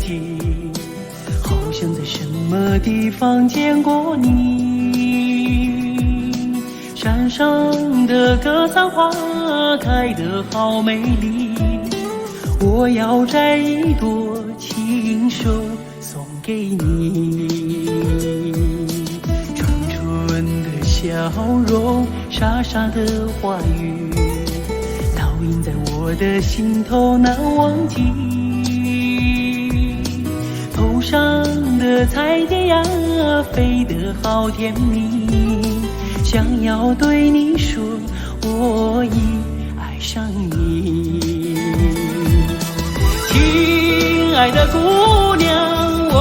迹，好像在什么地方见过你。山上的格桑花开得好美丽，我要摘一朵亲手送给你。纯纯的笑容，傻傻的话语，烙印在我的心头难忘记。头上的彩蝶呀，飞得好甜蜜，想要对你说，我已爱上你。亲爱的姑娘，我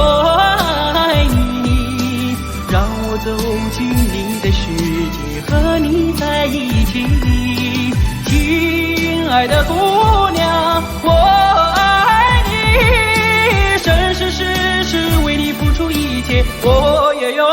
爱你，让我走进你的世界，和你在一起。亲爱的姑娘，我爱你，生生世世为你付出一切，我也愿意。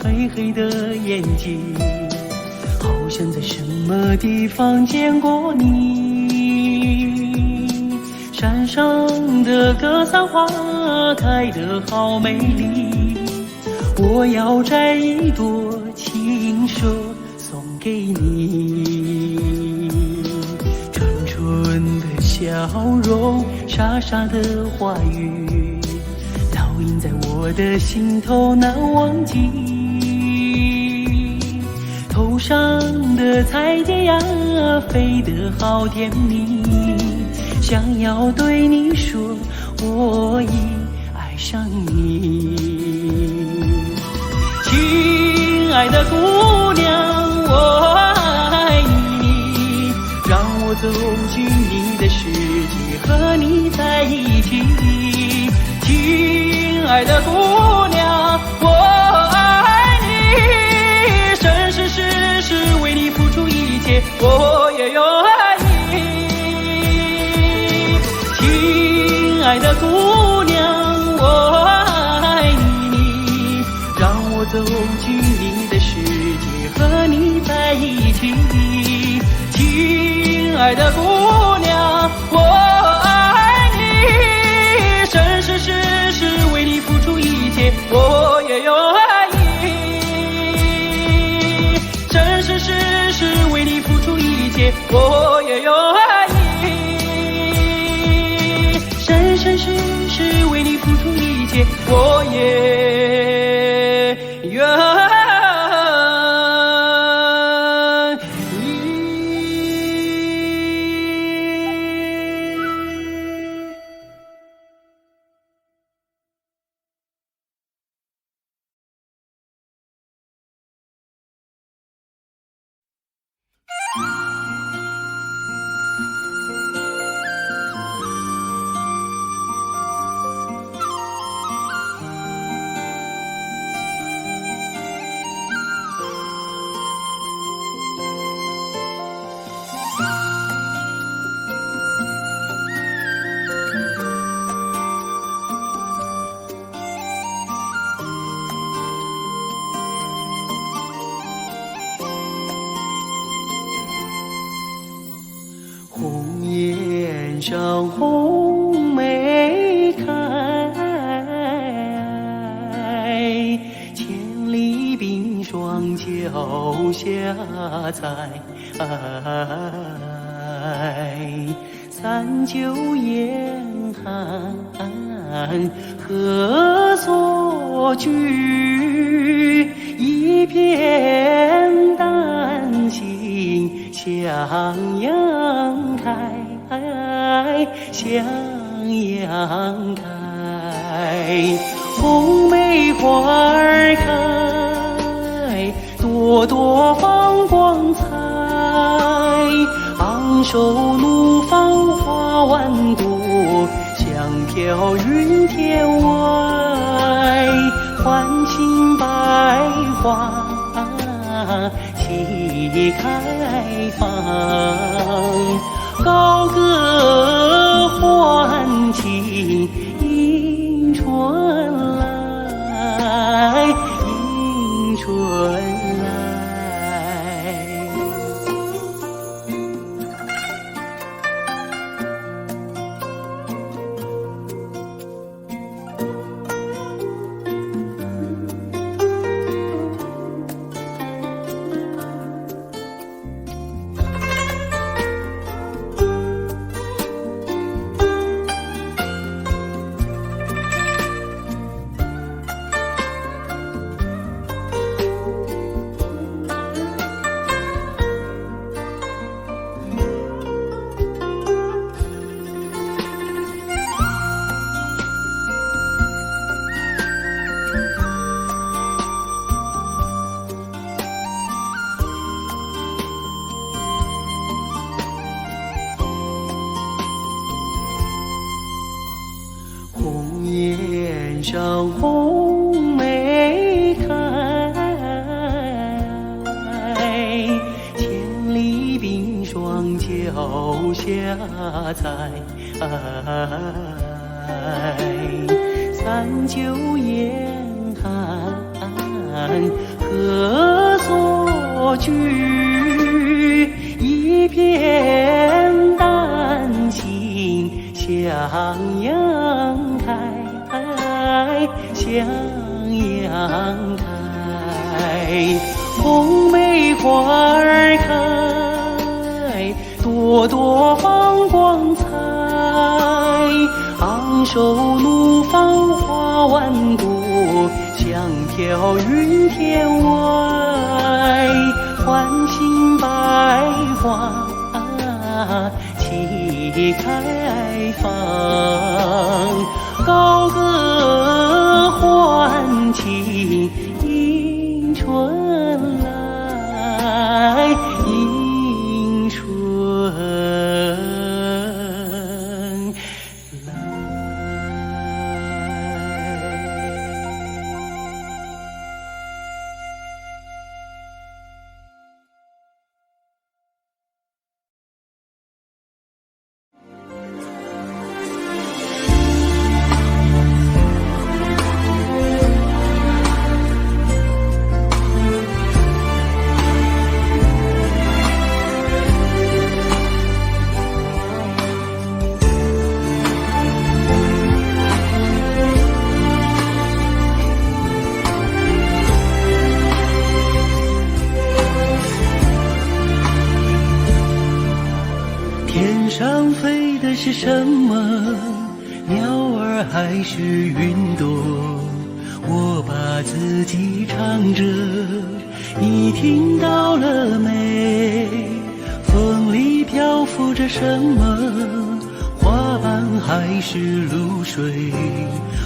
黑黑的眼睛，好像在什么地方见过你。山上的格桑花开得好美丽，我要摘一朵亲手送给你。纯纯的笑容，傻傻的话语，烙印在我的心头难忘记。头上的彩蝶呀，飞得好甜蜜，想要对你说，我已爱上你。亲爱的姑娘，我爱你，让我走进你的世界，和你在一起。亲爱的姑娘，我爱你，生生世世为你付出一切，我也愿意。亲爱的姑娘，我爱你，让我走进你的世界，和你在一起。亲爱的姑娘，我爱你，生生世世为你付出一切，我也愿意。生生世世为你付出一切，我也愿意。生生世世为你付出一切，我也愿意。红颜上红梅开，千里冰霜脚下踩。三九严寒何所居？一片丹心向阳开，向阳开。红梅花儿开，朵朵放光彩，昂首怒放花万朵，香飘云天外，唤醒百花齐开放，高歌欢庆迎春来，迎春来。红颜上红梅开，千里冰霜脚下踩。三九严寒何所居？一片丹心向阳开，向阳开。红梅花儿开，朵朵放光彩。昂首怒放花万朵，香飘云天外，唤醒百花齐开放，高歌欢庆迎春来，迎春来。天上飞的是什么？鸟儿还是云朵？我把自己唱着，你听到了没？风里漂浮着什么？花瓣还是露水？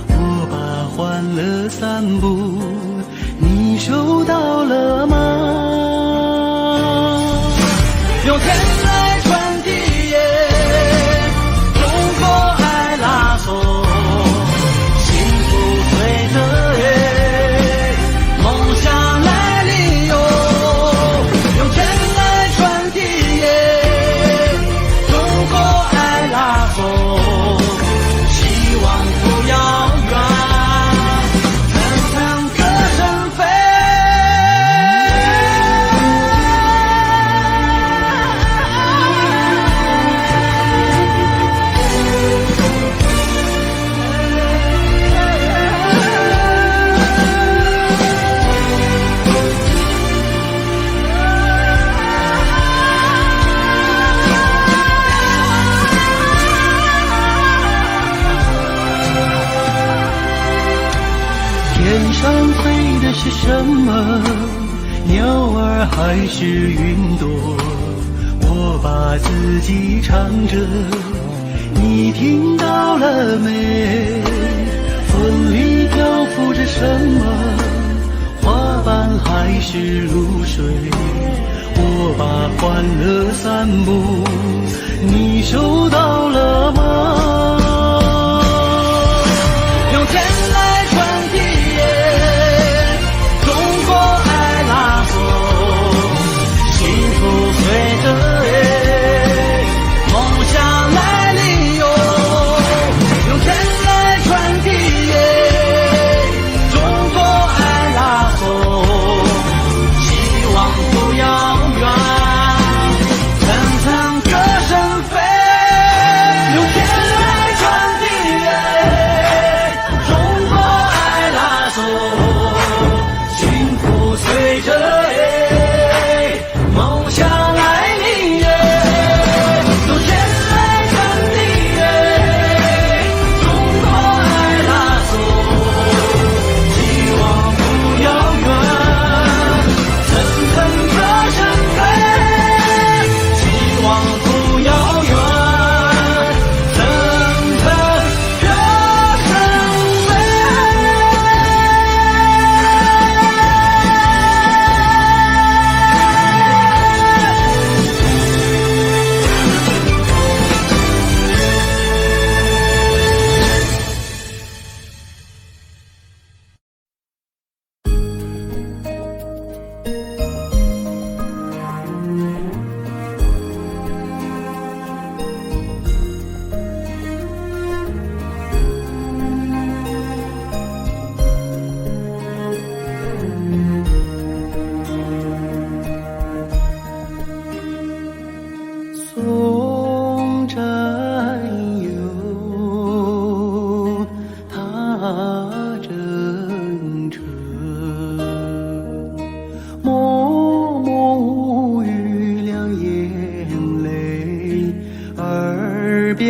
我把欢乐散布，你收到了吗？用天来传递天上飞的是什么？鸟儿还是云朵？我把自己唱着，你听到了没？风里漂浮着什么？花瓣还是露水？我把欢乐散布，你收到了吗？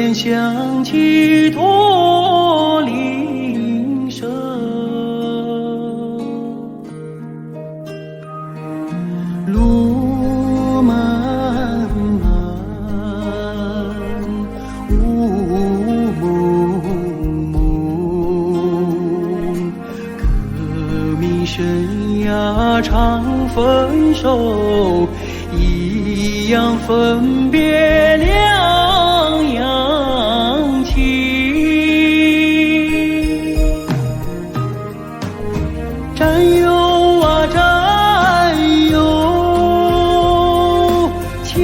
边响起驼铃声，路漫漫，雾蒙蒙，革命生涯常分手，一样分别两样情。战友啊战友，亲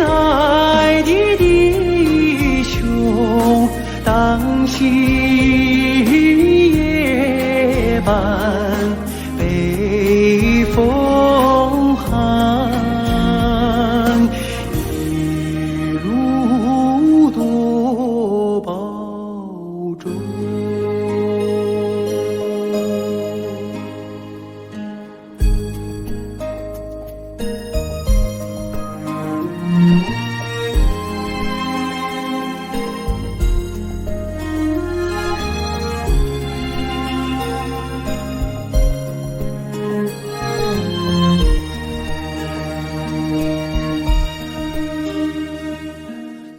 爱的弟兄，当夕夜半北风寒，一路多保重。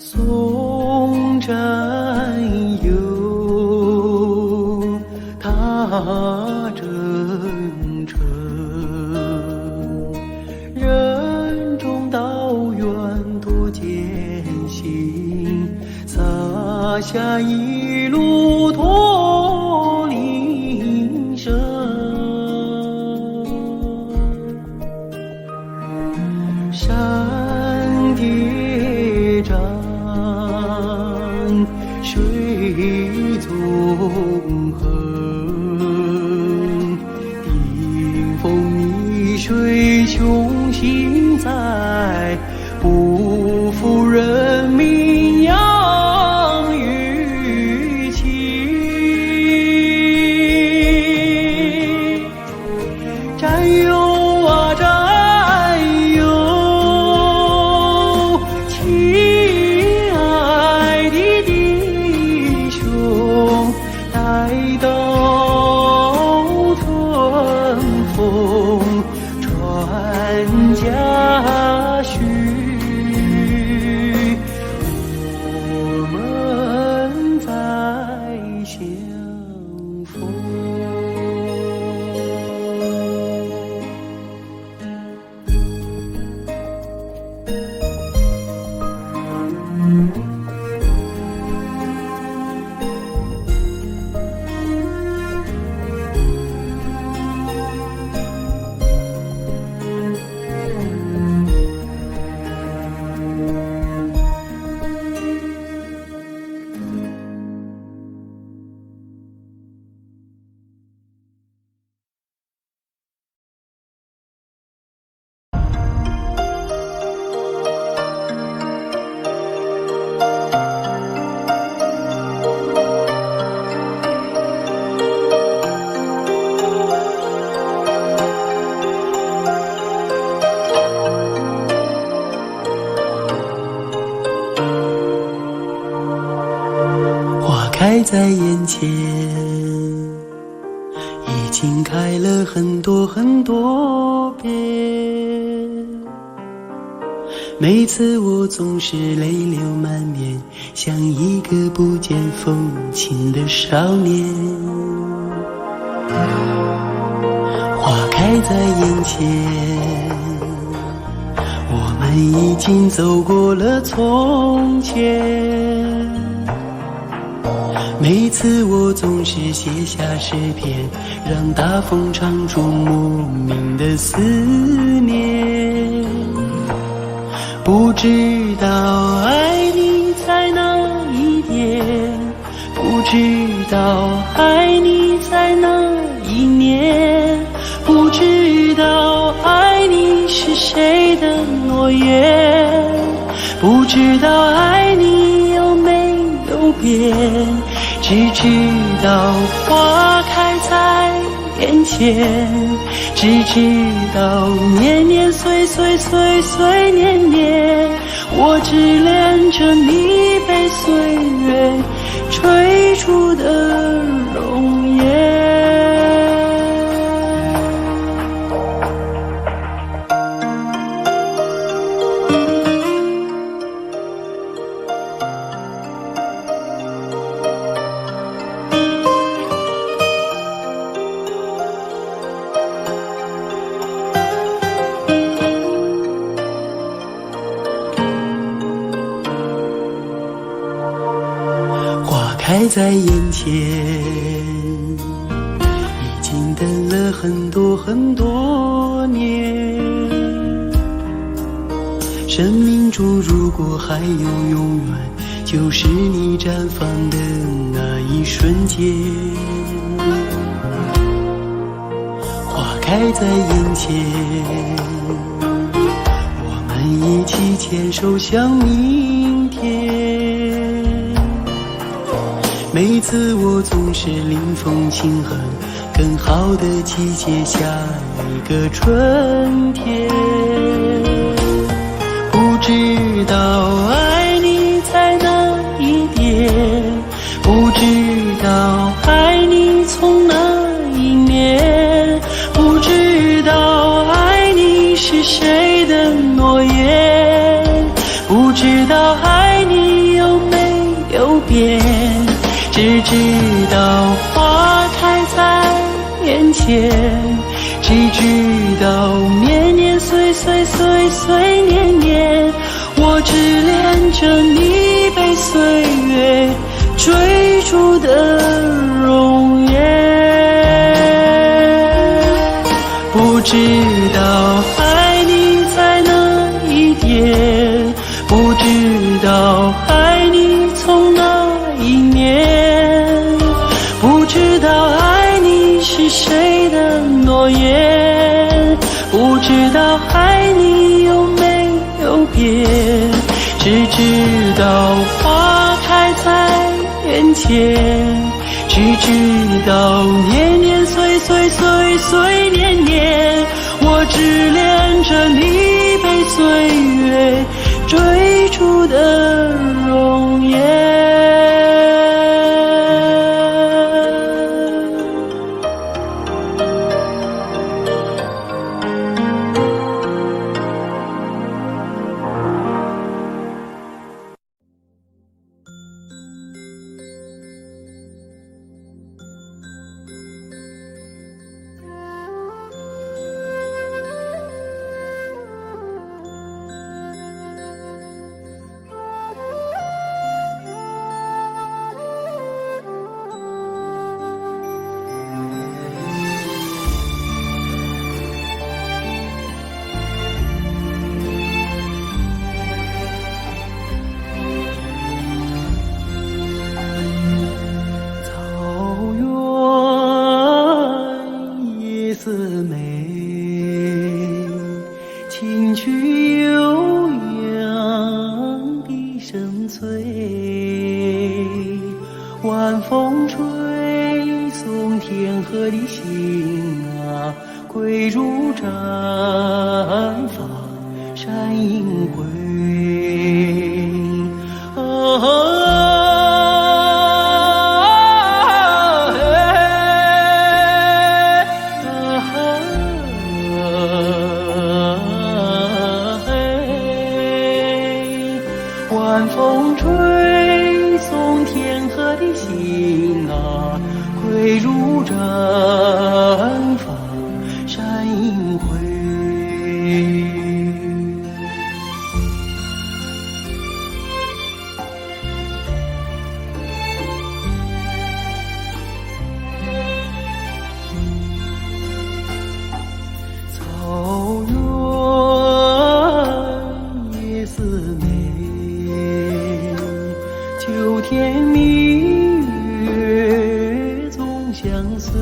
送战友踏征程，任重道远多艰辛，洒下一路驼铃声。山叠嶂，水纵横，顶风逆水雄心在，不负人民养育情。战友啊战友，亲爱的弟兄，待到春风传家训，我们再相逢。开在眼前，已经开了很多很多遍。每次我总是泪流满面，像一个不见风情的少年。花开在眼前，我们已经走过了从前。每次我总是写下诗篇，让大风唱出莫名的思念。不知道爱你在哪一点，不知道爱你在哪一年，不知道爱你是谁的诺言，不知道爱你有没有变。只知道花开在眼前，只知道年年岁岁岁岁年年，我只恋着你被岁月追逐的容颜。开在眼前，已经等了很多很多年。生命中如果还有永远，就是你绽放的那一瞬间。花开在眼前，我们一起牵手向明天。每次我总是临风轻哼，更好的季节，下一个春天。不知道爱你在哪一点，不知道爱你从哪一年，不知道爱你是谁的诺言，不知道爱你有没有变。只知道花开在眼前，只知道年年岁岁岁岁年年，我只恋着你被岁月追逐的容颜。不知道爱你在哪一点，不知道爱你从哪一年，不知道爱你是谁的诺言，不知道爱你有没有变，只知道花开在眼前，只知道年年岁岁岁岁年年，我只恋着你被岁月追逐的容颜。琴曲悠扬笛声催，晚风吹送天河的星啊，归如绽放山映辉。晚风吹送天河的星啊，归如绽放山映辉。草原夜似美，秋天明月总相随，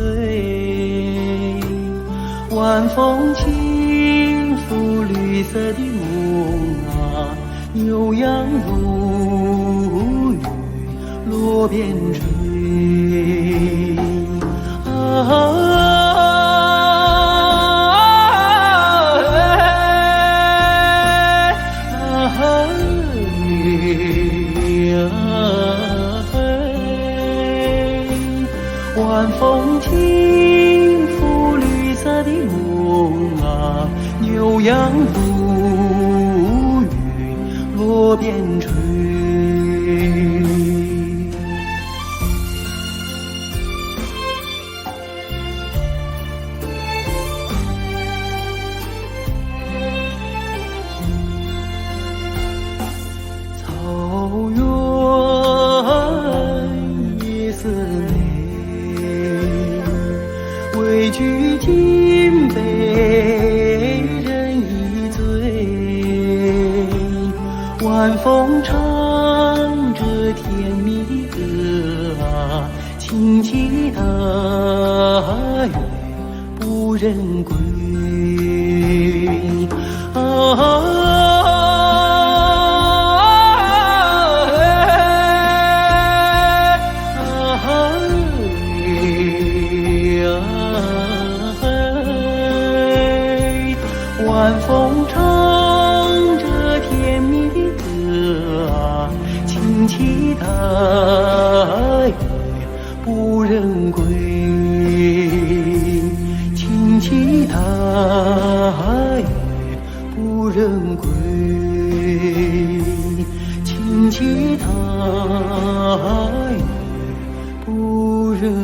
晚风轻拂绿色的梦啊，牛羊如雨落边吹。汇聚金杯人一醉，晚风唱着甜蜜歌啊，轻骑大约不人归晚风唱着甜蜜的歌啊，轻骑大约不人归，轻骑大约不人归，轻骑大约不人。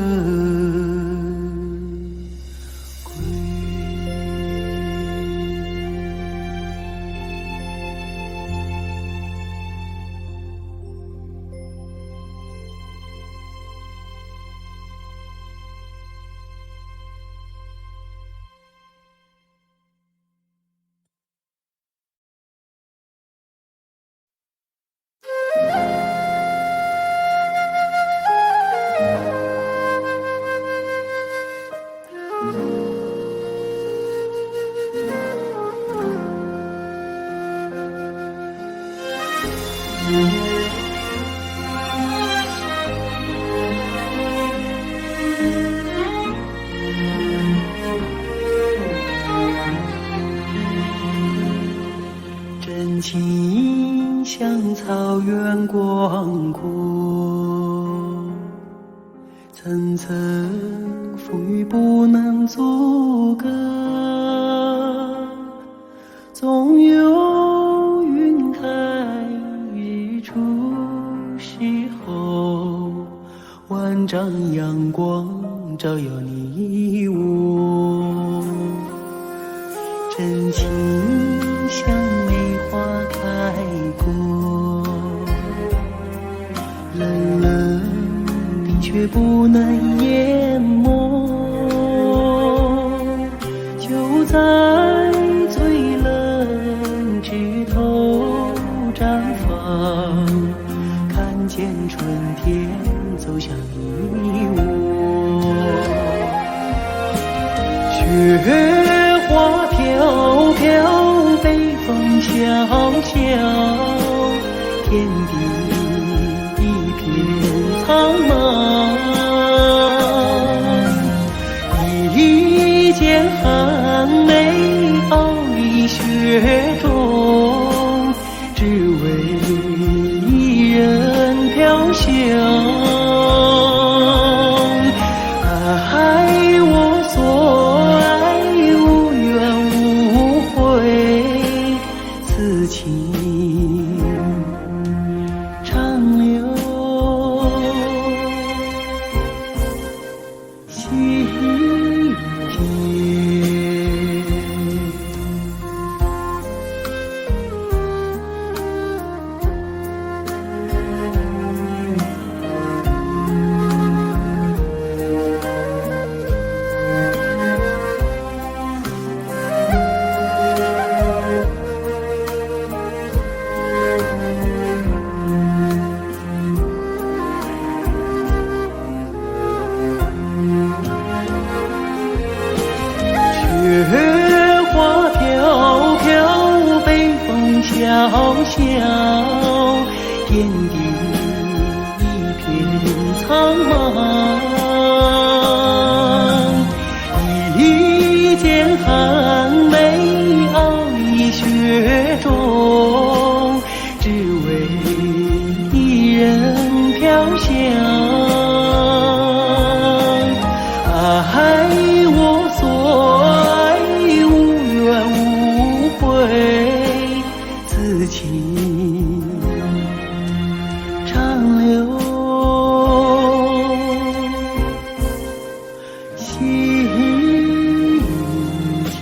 真情像草原广阔，层层风雨不能阻隔，总有云开日出时候，万丈阳光照耀你我。真情像梅花开过，冷冷的却不能淹没，就在最冷枝头绽放，看见春天走向你我。雪花飘飘，北风萧萧，天地一片苍茫。一剑寒梅傲立雪中，只为一人飘香。爱我所爱，无怨无悔，此情长留心间。雪花飘飘，北风萧萧，天地一片苍茫。一剑寒梅傲立雪中，只为一人飘香。爱我所爱，无怨无悔，此情长留心间。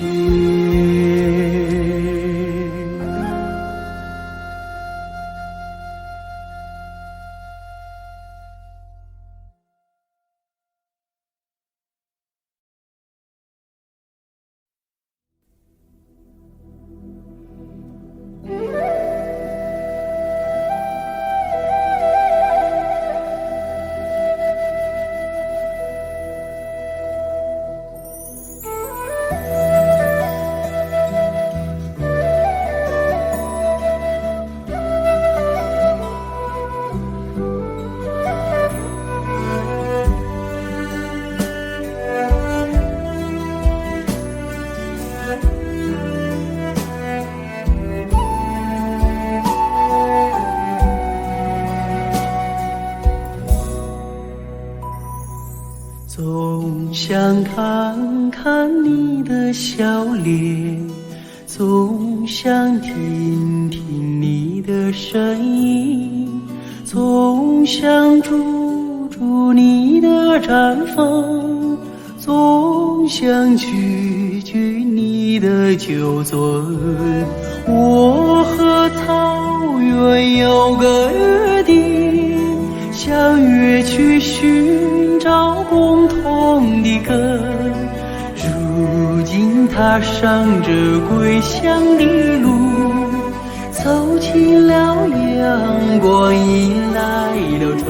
想看看你的笑脸，总想听听你的声音，总想住住你的毡房，总想举举你的酒樽。我和草原有个约定，相约去寻找共同的根。如今踏上这归乡的路，走进了阳光，迎来了春。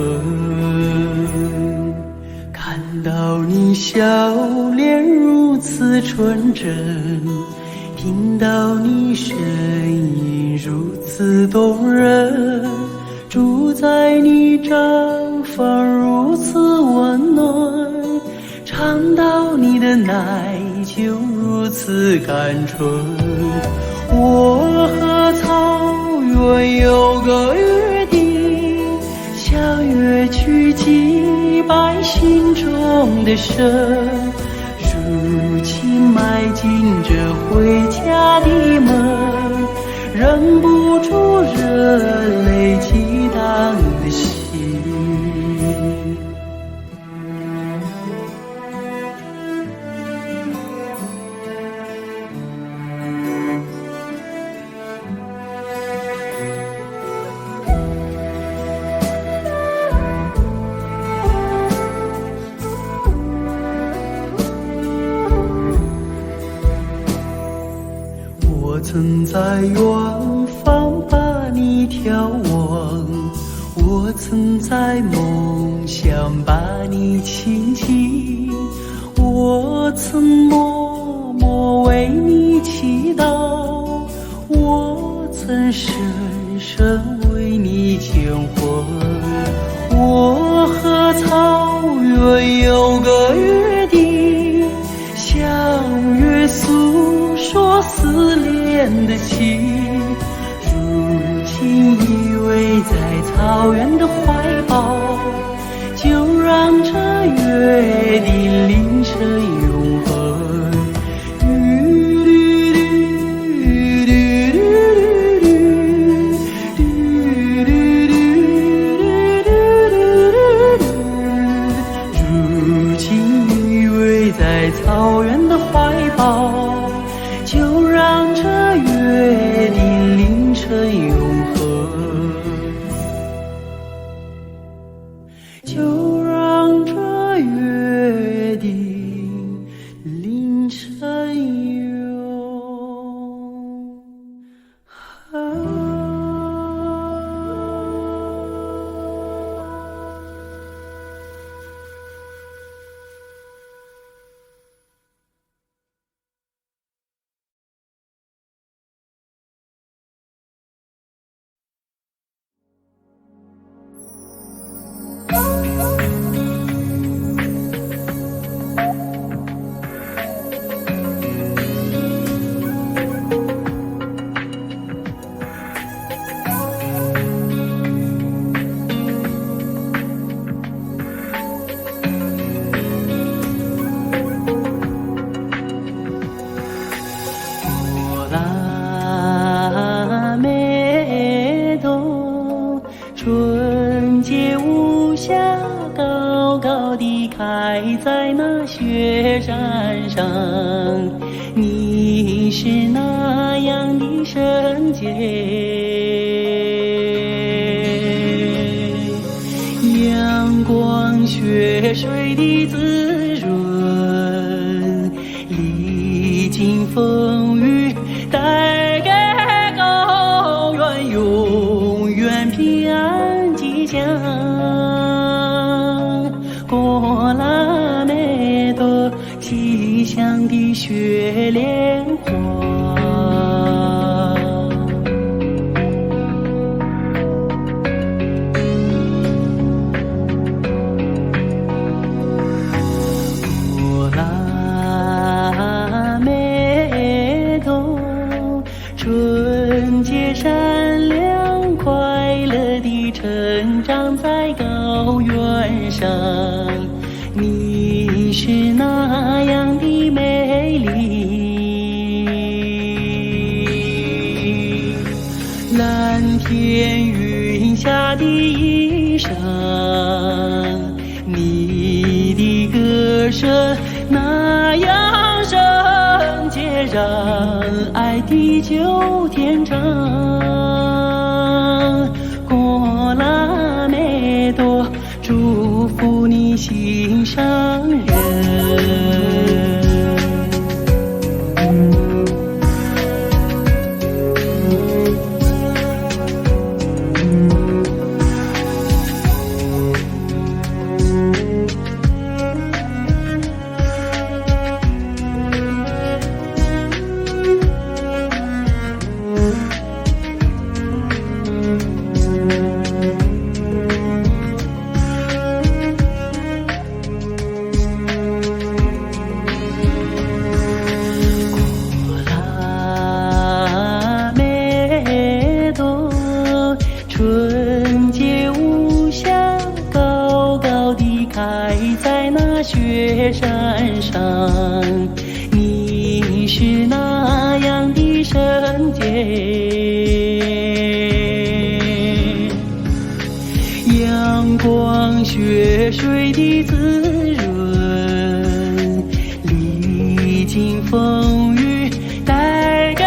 看到你笑脸如此纯真，听到你声音如此动人，住在你毡房如此温暖，尝到你的奶酒如此甘醇。我和草原有个约定，相约去祭拜心中的神。如今迈进这回家的门，忍不住热泪激荡的心。我曾在远方把你眺望，我曾在梦想把你亲近，我曾默默为你祈祷，我曾深深为你牵魂。我和草原有个约定，相约诉说思念的情。如今依偎在草原的怀抱，就让这约定凌晨永恒。如今依偎在草原的怀抱，就让这约定凌晨永恒，就让这约定凌晨永恒。春节无暇高高地开在那雪山上，你是那样的圣洁，阳光雪水的滋润，历经风雨带给高原永远平安吉祥。过了那朵吉祥的雪莲花，过了那朵春节善良快乐地成长在高原上，你是那的一生，你的歌声那样深切，让爱地久天长。过拉美多，祝福你心上人。春节无暇，高高地开在那雪山上。你是那样的圣洁，阳光雪水的滋润，历经风雨，带给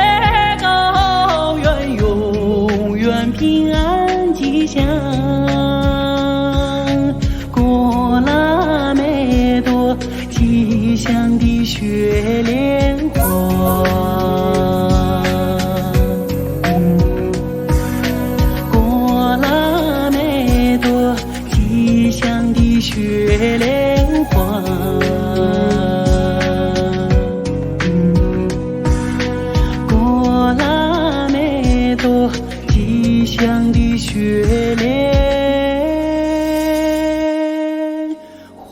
高原永远平安吉祥。过拉美多，吉祥的雪莲花。过拉美多，吉祥的雪莲花。过拉美多，吉祥的雪莲花。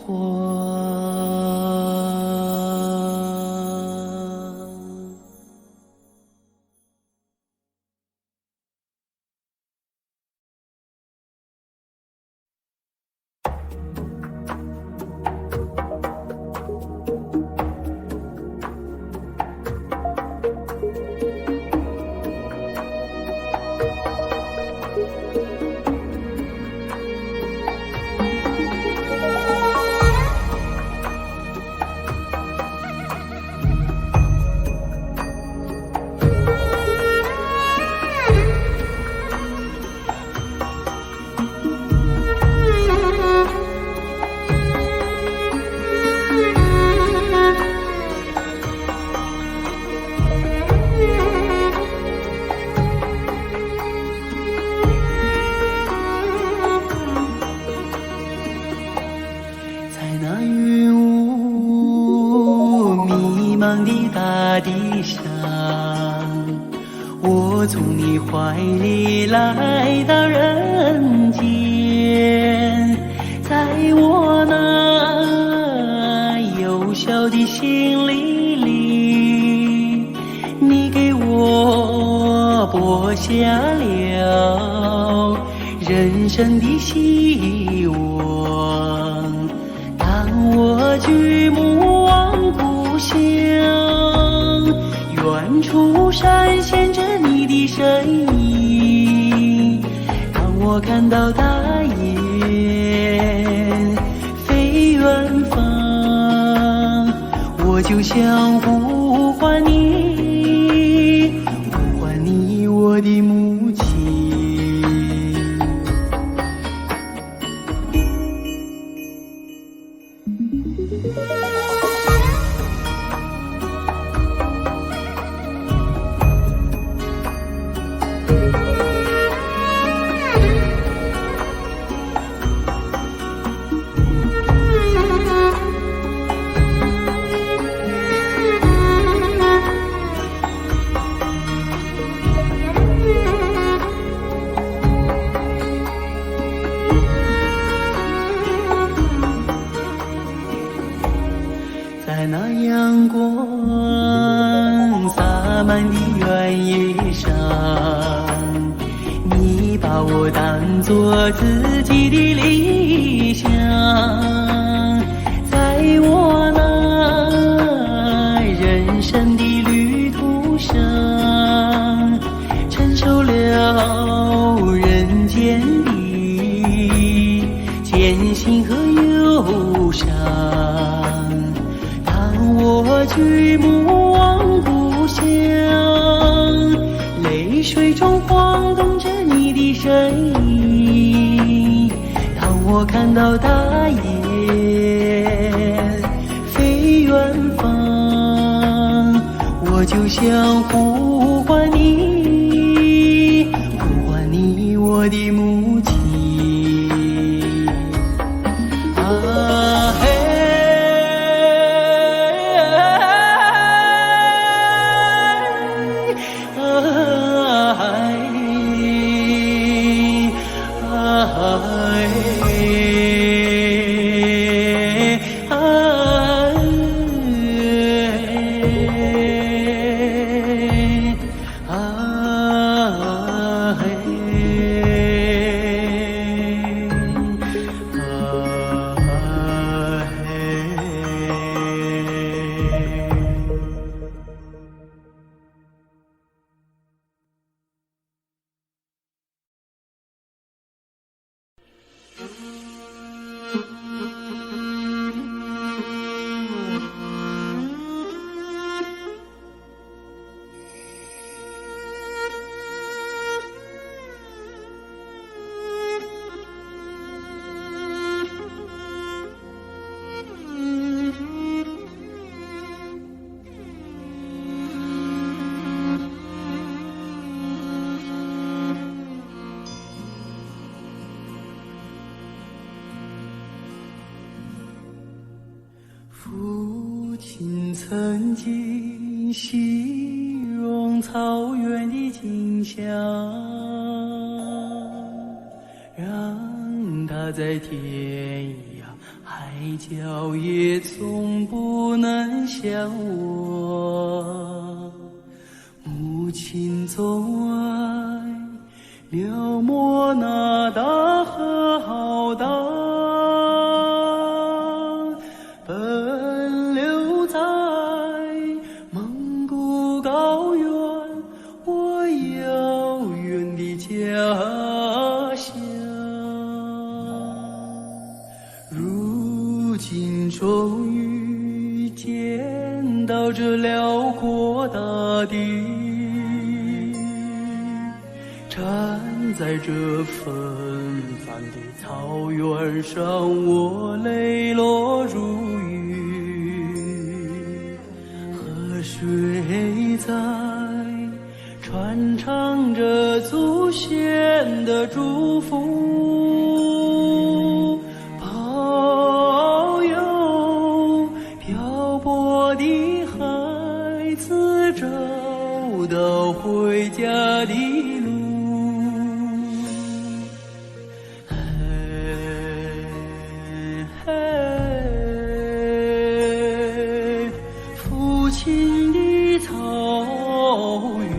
的大地上，我从你怀里来到人间，在我那幼小的心灵里，你给我播下了人生的希望。当我举目望故乡，远处闪现着你的身影。当我看到大雁飞远方，我就想呼唤你，呼唤你，我的母亲。在那阳光洒满的原野上，你把我当作自己的理想。在我那人生的旅途上，承受了人间的举目望故乡，泪水中晃动着你的身影。当我看到大雁飞远方，我就想呼唤你，呼唤你，我的母亲。啊嘿，父亲曾经形容草原的景象，让他在天涯海角也从不能想我。母亲总爱描摹那大河浩荡，奔流在蒙古高原，我遥远的家乡。如今终于见到这辽阔大地，站在这纷繁的草原上，我泪落如雨。河水在传唱着祖先的祝福，保佑漂泊的孩子找到回家的路。父亲的草原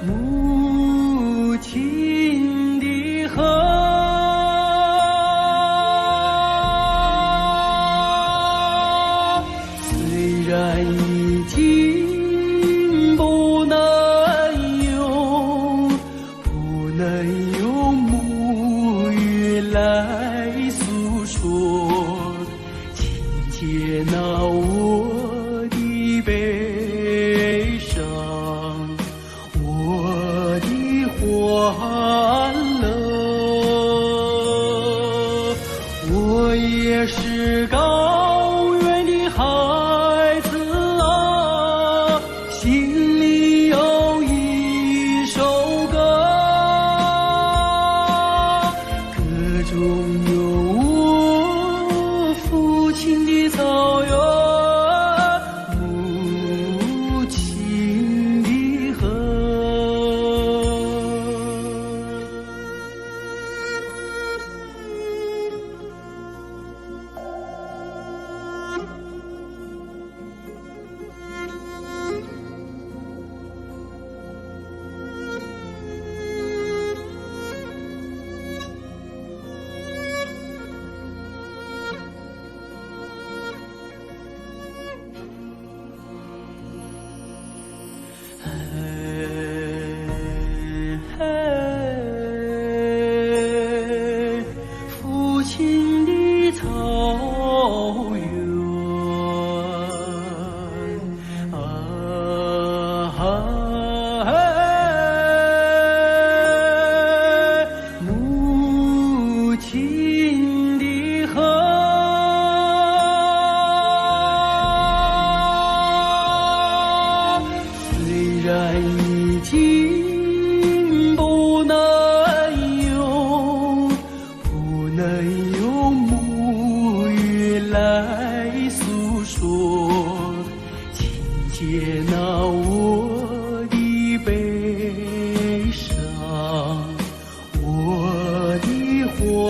母亲的河，虽然已经不能用母语来诉说，请接纳我的悲伤，我的欢乐。我也是高原的孩子啊，心里有一首歌，歌中有我父亲的草原，母亲的河。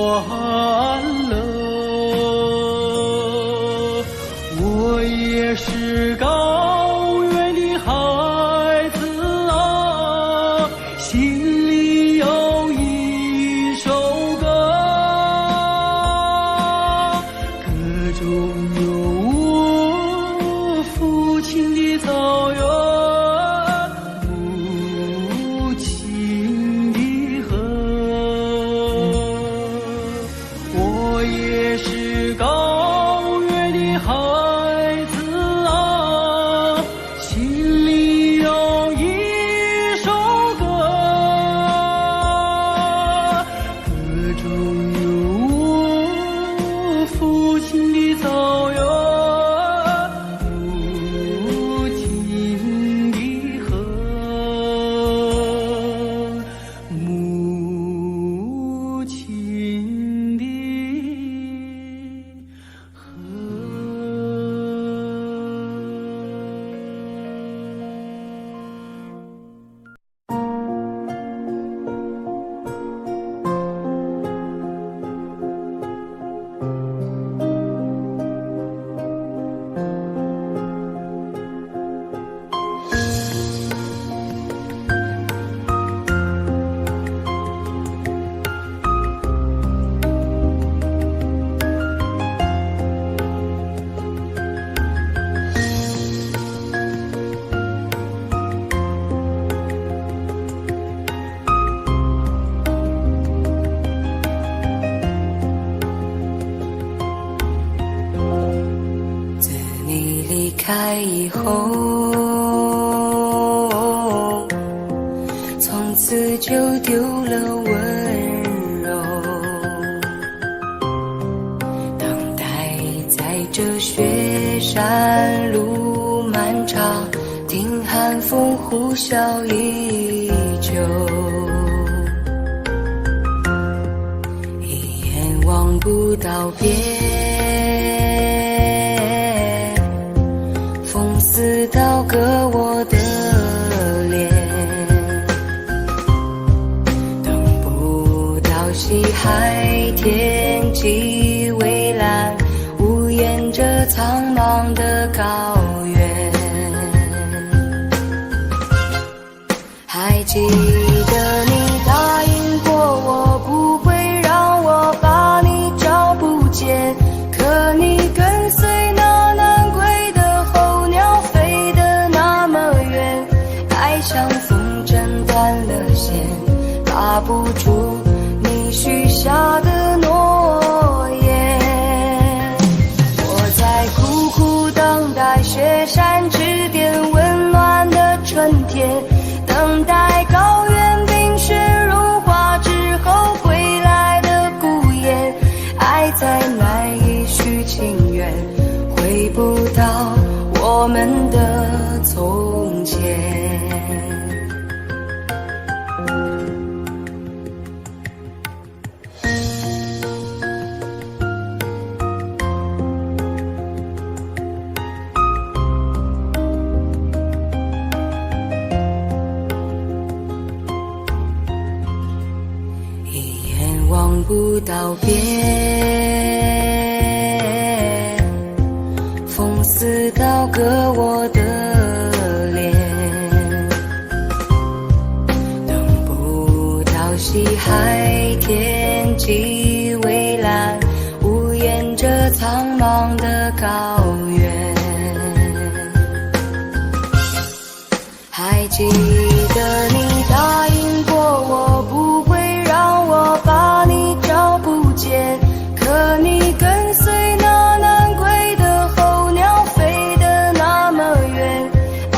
了。我也是高原的孩子啊，心里有一首歌，歌中有我父亲的草原，母亲的河。我也是高原的孩子啊，心里有一首歌，歌中有我父亲的草原，母亲的河，母亲的河。自你离开以后，从此就丢了温柔，等待在这雪山路漫长，听寒风呼啸依旧，一眼望不到边，风似刀割我的脸，等不到西海天际蔚蓝，无言着苍茫的高原。还记得你答应过我，不会让我把你找不见，可你跟随那南归的候鸟飞得那么远，爱像风筝断了线，拉不住你许下的诺言。我在苦苦等待雪山之巅温暖的春天，等待高原冰雪融化之后归来的孤雁，爱再难以续情缘，回不到我们的从前。一眼望不到边，风似刀割我的脸，等不到西海天际蔚蓝，无言着苍茫的高原。还记得你答应过我，不会让我把你找不见，可你跟随那南归的候鸟飞得那么远，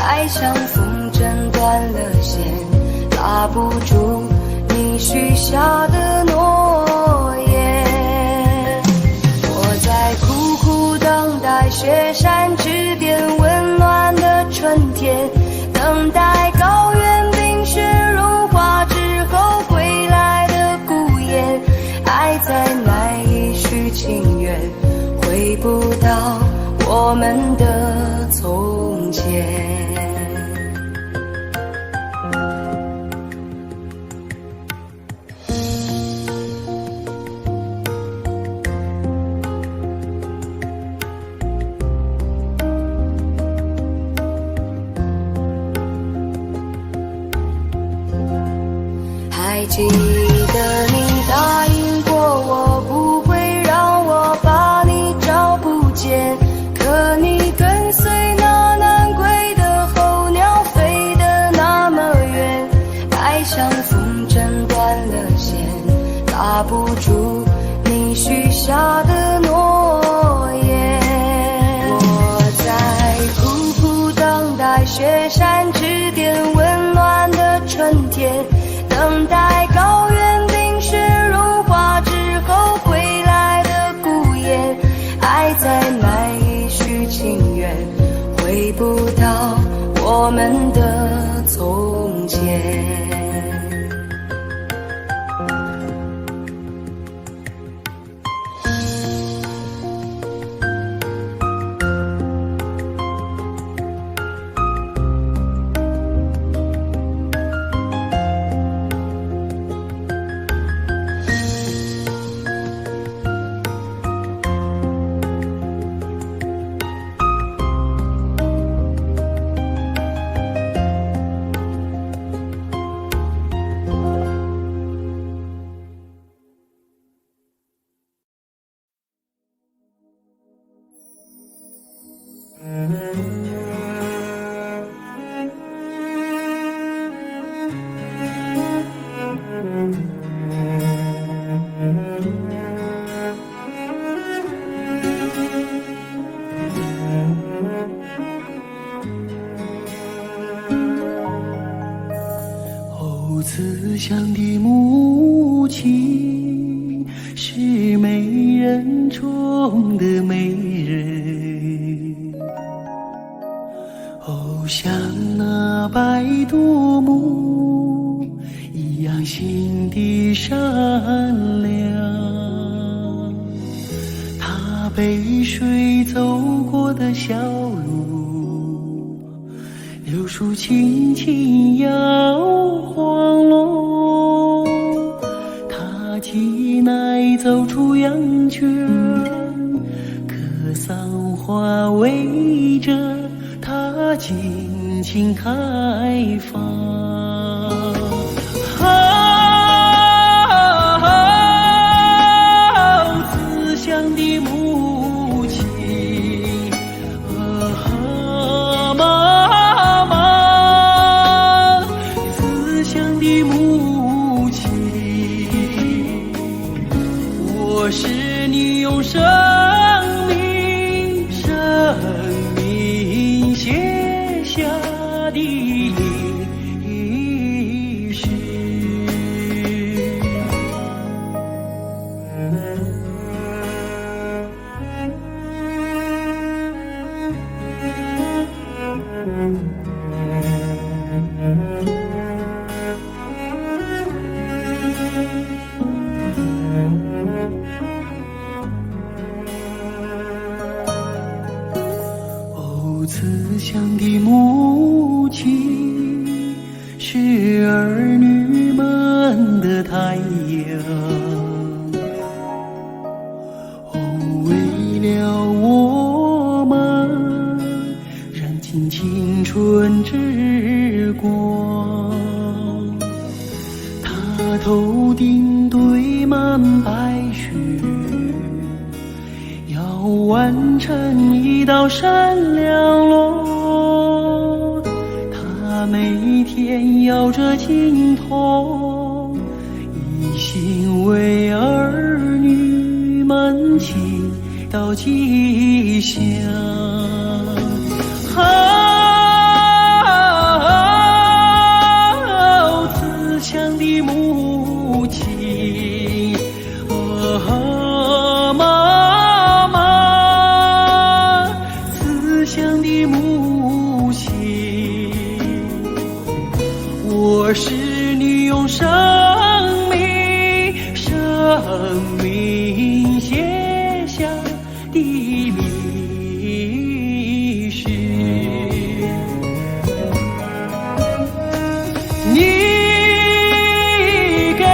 爱像风筝断了线，拉不住你许下的诺言。我在苦苦等待雪山之巅温暖的春天，等待高原冰雪融化之后归来的孤雁，爱再难以续情缘，回不到我们的从前。抓不住你许下的诺言。我在苦苦等待雪山之巅温暖的春天，等待高原冰雪融化之后归来的孤雁。爱再买一许情缘，回不到我们的从前。慈祥的母亲是美人中的美人，哦，像那白度母一样心地善良。她背水走过的小路，柳树轻轻摇晃落，他挤奶走出羊圈，可桑花围着他尽情开放。慈祥的母亲，我是你用生命写下的历史。慈祥的母亲是儿女们的太阳，哦，为了我们燃尽青春之光。她头顶堆满白雪，要完成一道闪亮路，他每天摇着金筒，一心为儿女们祈祷吉祥。慈祥的母亲，我是你用生命写下的历史。你给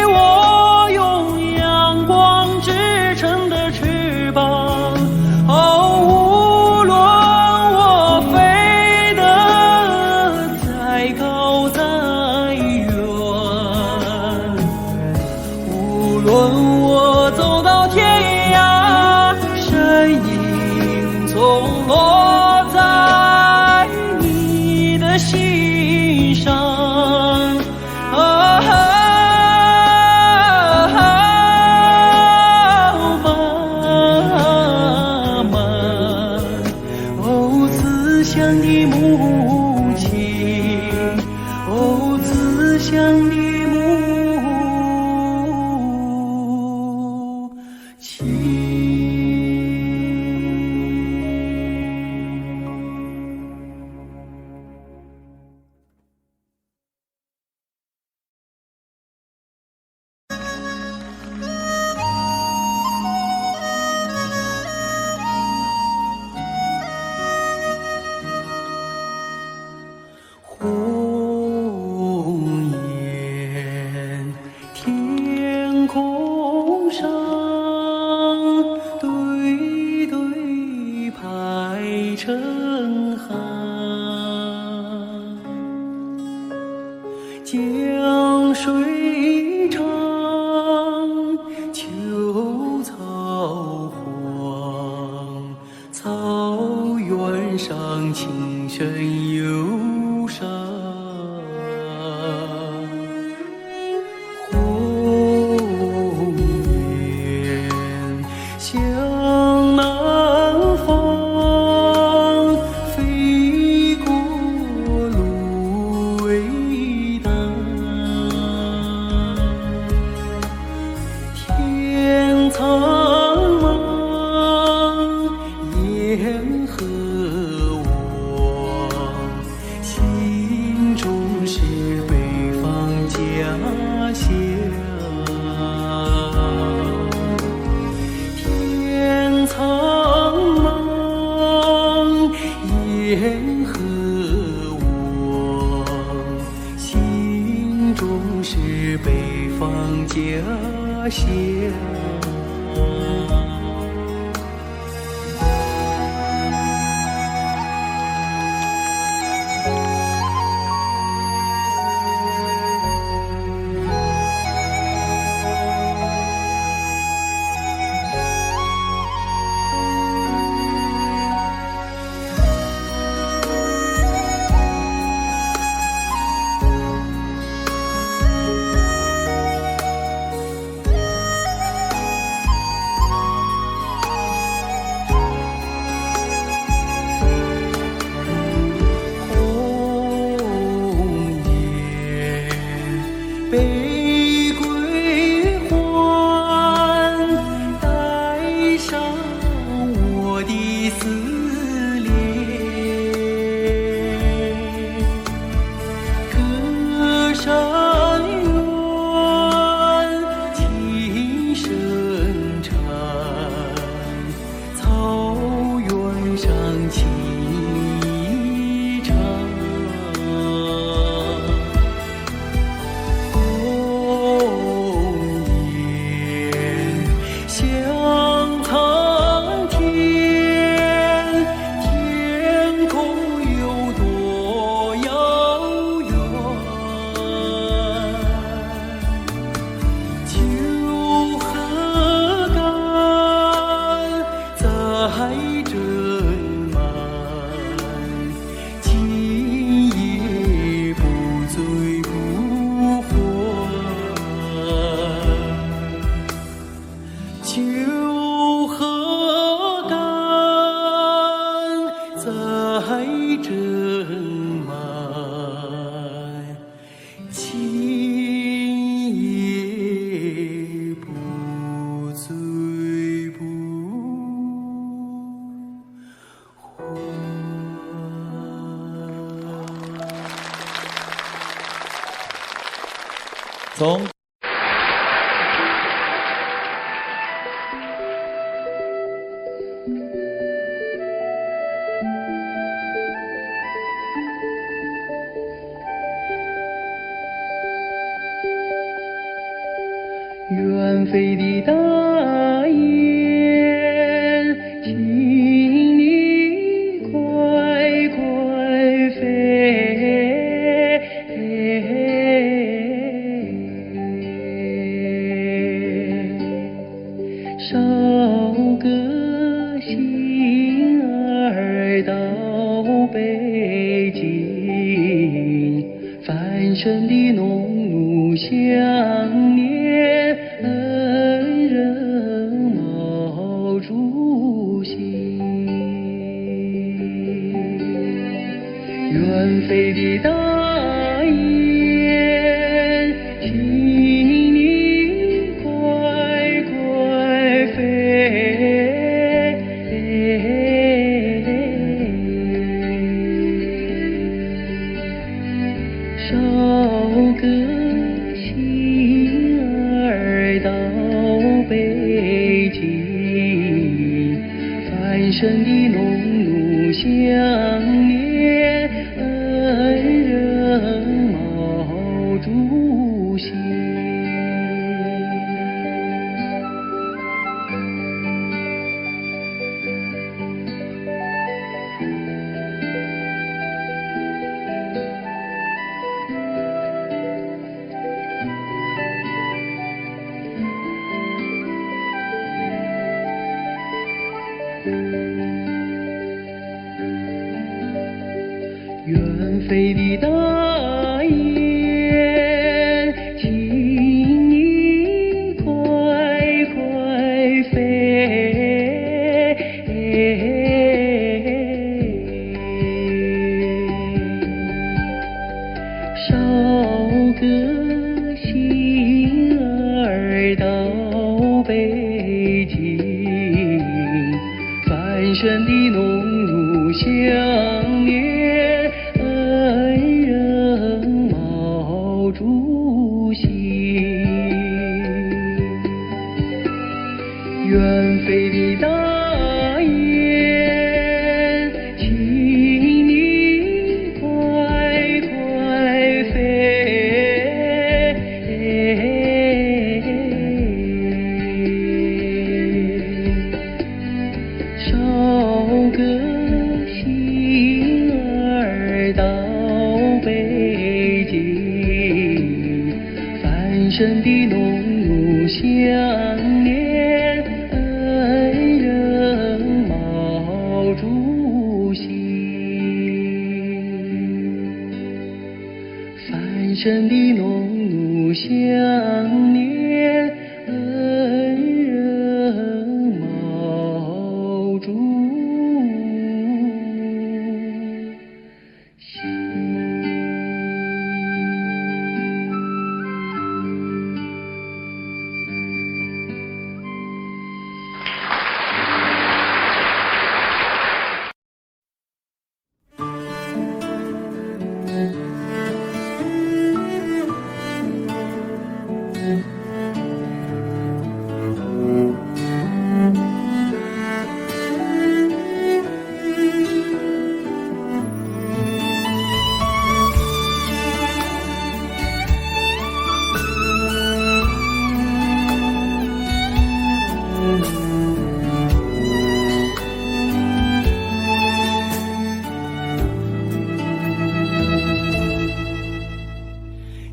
我用阳光织成的翅膀，哦，无论我飞得再高再无论我走到天涯，身影总落在你的心上。空上，对对排成行。江水长，秋草黄，草原上琴声忧伤。红雁向南方，飞过芦苇荡。天苍茫，雁何往？心中是北方家乡。天苍茫，雁何往？心中是北方家乡。北归还，带上我的思念。隔山远，琴声缠，草原上情意长。秋河干，载斟满，今夜不醉不还。从远飞的大雁，请你快快飞，捎个信儿到北京，繁盛的农奴想念恩人毛主席。远飞的大雁，请你快快飞，捎个信儿到北京，繁盛的农奴想念恩人毛主席。飞的大雁，请你快快飞。捎个信儿到北京，繁盛的农奴相连，恩人毛主席。远飞的大雁，请你快快飞。捎个信儿到北京，繁盛的农奴相连，恩人毛主席。繁盛的农奴相连，恩人毛主席。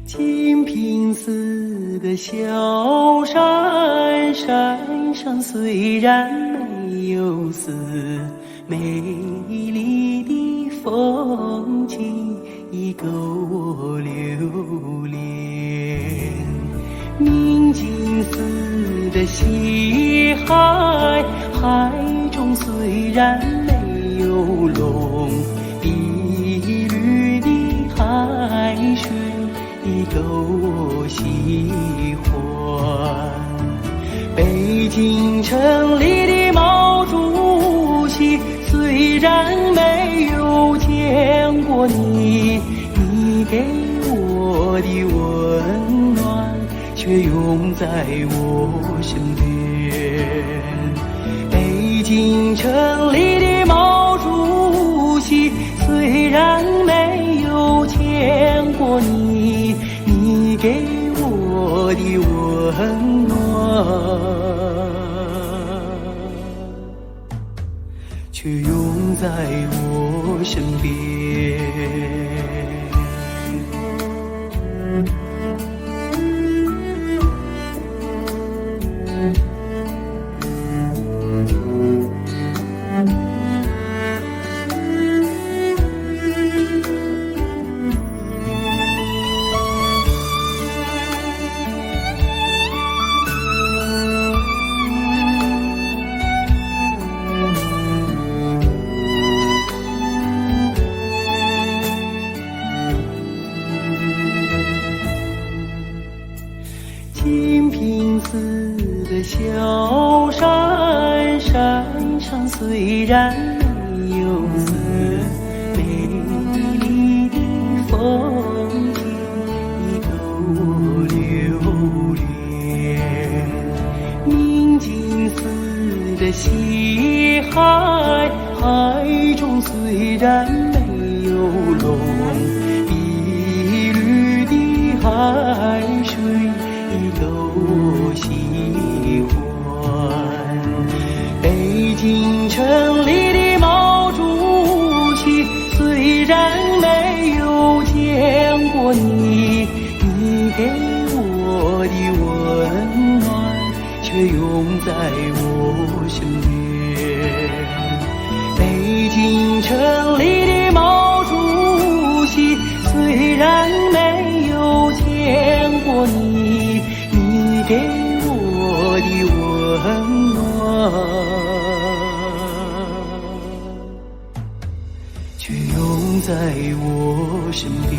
清平寺的小山，山上虽然没有寺，美丽的风景已够我留恋。明镜寺的西海，海中虽然没有龙，碧绿的海水已够我喜欢。北京城里的毛主席，虽然没有见过你，你给我的温暖却永在我身边。北京城里的毛主席，虽然没有见过你，你给我的温暖却永在我身边。清平寺的小山，山上虽然没有寺，美丽的风景已够我留恋。明镜寺的西海，海中虽然没有龙，碧绿的海水已够我喜欢。北京城里的毛主席，虽然没有见过你，你给我的温暖却永在我身边。北京城里的毛主席，然没有见过你，你给我的温暖，却永在我身边。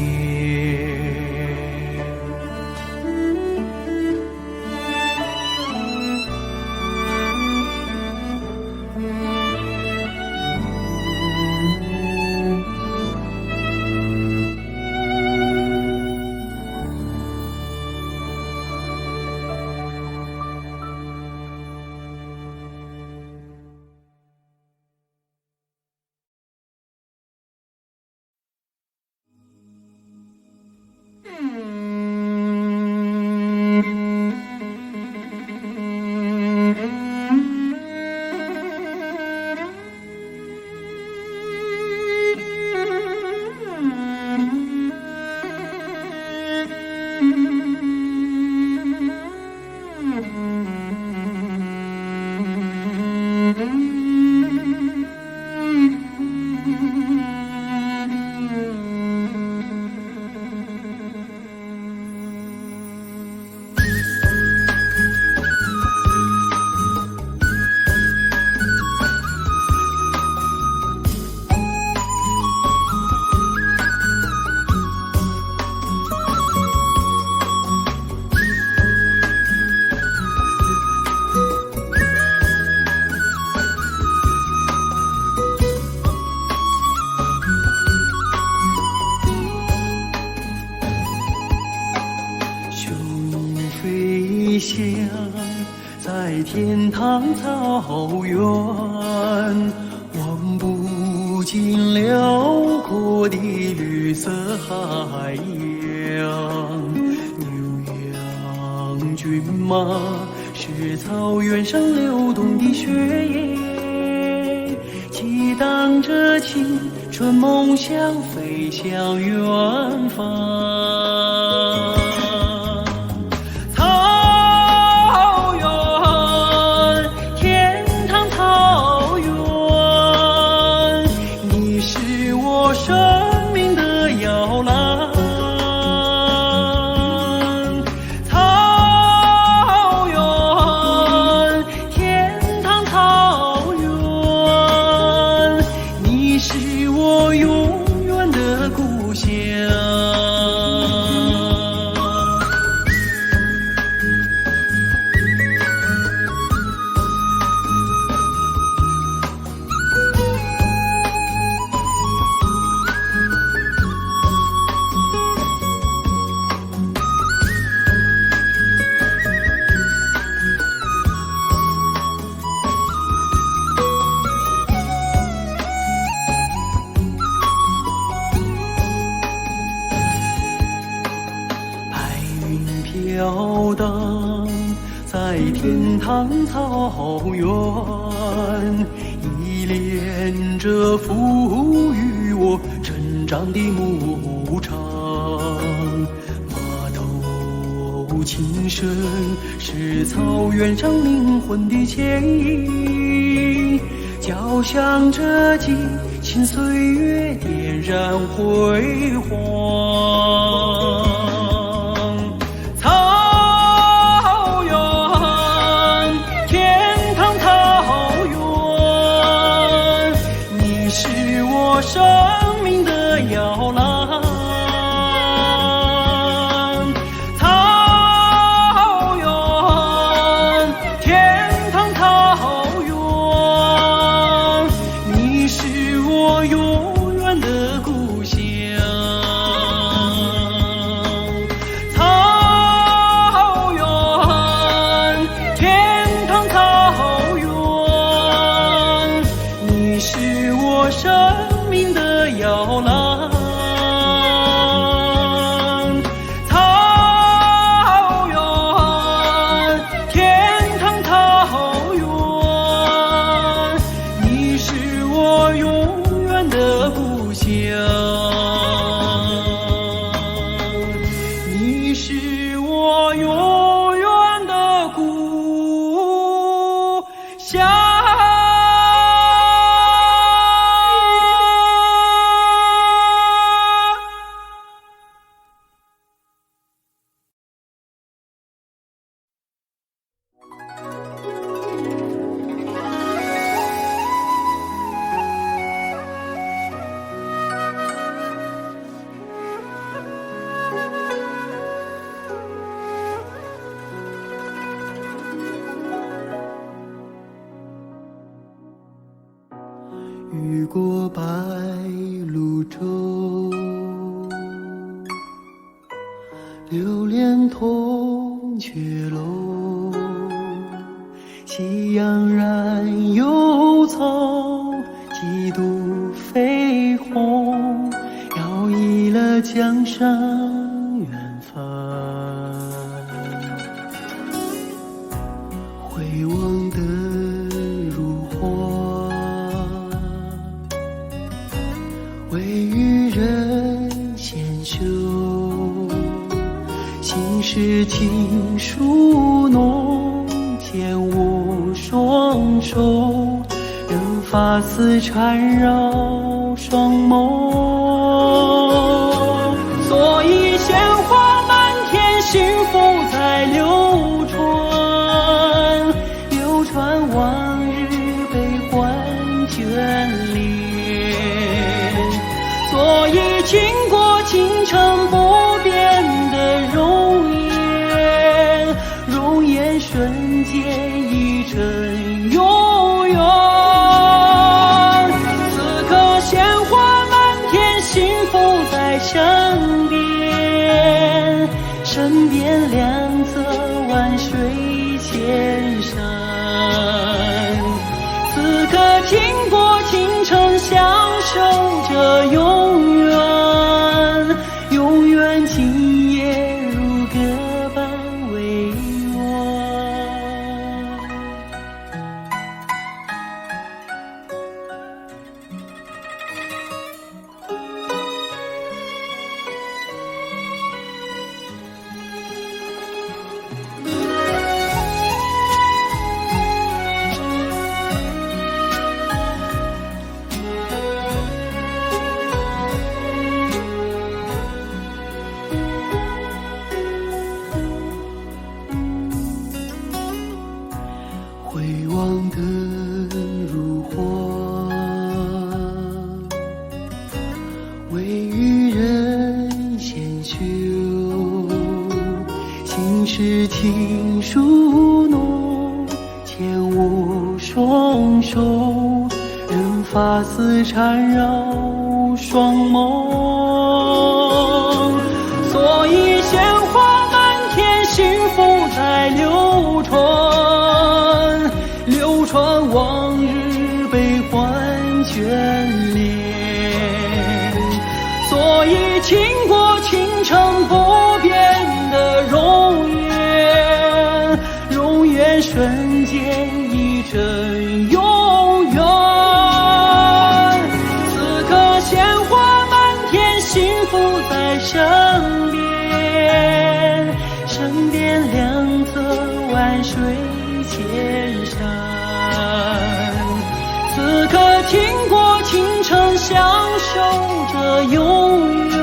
想在天堂草原，望不尽辽阔的绿色海洋。牛羊骏马是草原上流动的血液，激荡着青春梦想，飞向远方。飘荡在天堂草原，依恋着赋予我成长的牧场。马头琴声是草原上灵魂的牵引，交响着激情岁月，点燃辉煌。生命的摇篮，草原，天堂草原，你是我永远的故乡。草原，天堂草原，你是我生命的摇篮，草原，天堂草原，你是我永远的故乡，你是我永远的故乡。雨过白鹭洲，流连铜雀楼。夕阳染幽草，几度飞鸿，摇曳了江山远帆。回望的如花，微雨人纤袖，心事情书浓，牵我双手，任发丝缠绕双眸。所以鲜花满天，幸福在流传，流传往日悲欢眷恋。所以经过倾城不变的容颜，容颜瞬间已成永远。此刻鲜花满天，幸福在身边，身边两侧万水千山。此刻经过倾城，相守着永远，永远今夜如歌般委婉。回望的如花，微雨人纤袖，心事情书浓，牵我双手，任发丝缠绕双眸。所以鲜花满天，幸福在流传，流传往日悲欢眷恋。所以经过倾城不变的容颜，容颜瞬间已成永远。此刻鲜花满天，幸福在身边，身边两侧万水千山。此刻经过倾城，相守着永远，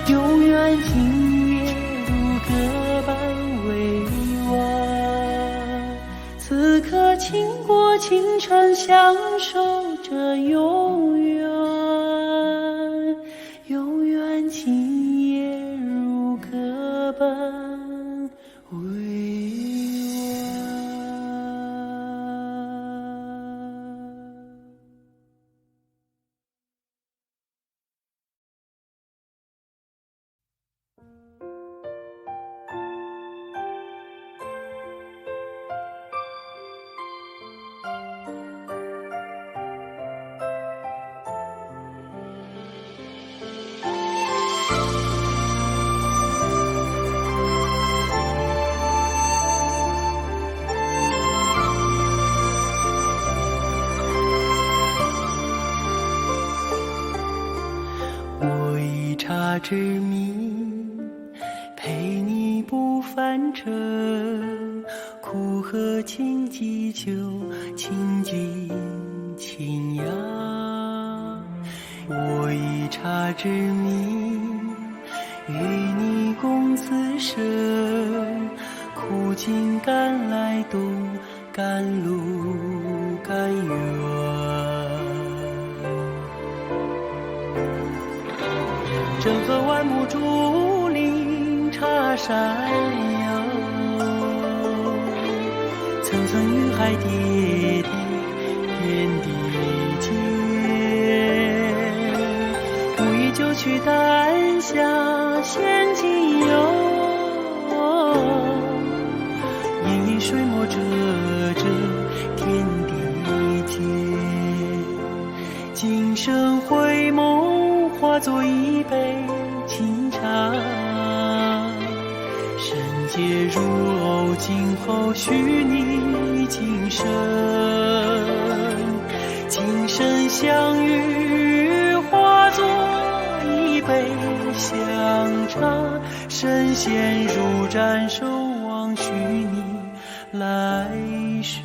永远今夜如歌般委婉。此刻经过倾城，相守着永远，永远今夜如歌般委婉。我一茶之名，陪你不凡尘，苦和清几酒，清尽清雅。我一茶之名，与你共此生，苦尽甘来都甘露甘愿。正和万木竹林茶山游，层层云海叠叠天地间，无意就去丹霞献金油，隐隐水墨遮着天地间，今生回眸化作一杯清茶，世界如偶，今后许你今生，今生相遇化作一杯香茶，神仙如盏守望许你来世。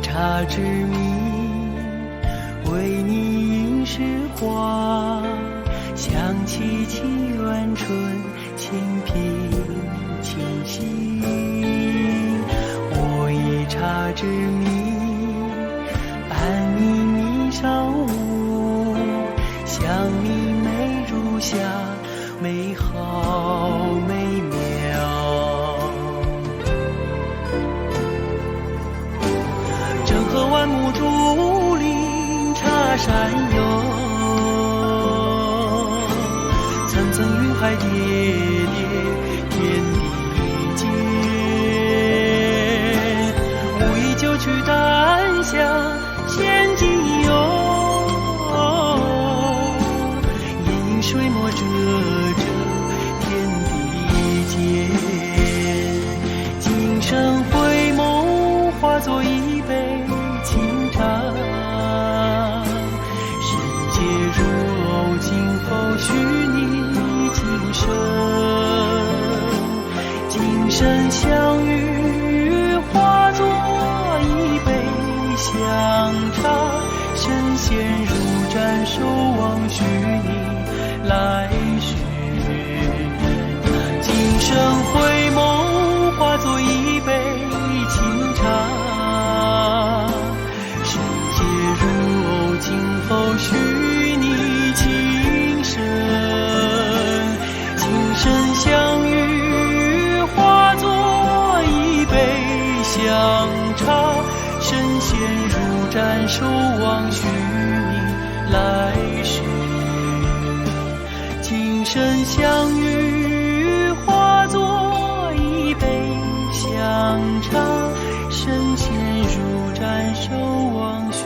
茶之谜，为你吟诗画，想起祈愿春，清平清新。我以茶之谜，伴你霓裳舞，想你美如霞，美好美妙。和万木竹林茶山游，层层云海叠叠天地间，无意就去丹霞献金油，隐隐水墨遮着天地间，今生回眸化作一杯清茶，世界如偶，今后许你今生，今生相遇化作一杯香茶，神仙如盏守望许你来世，今生回眸化作一杯清茶，今后许你今生，今生相遇化作一杯香茶，神仙如盏守望许你来世，今生相遇化作一杯香茶，神仙如盏守望许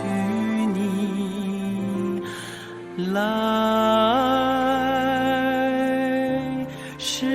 来世。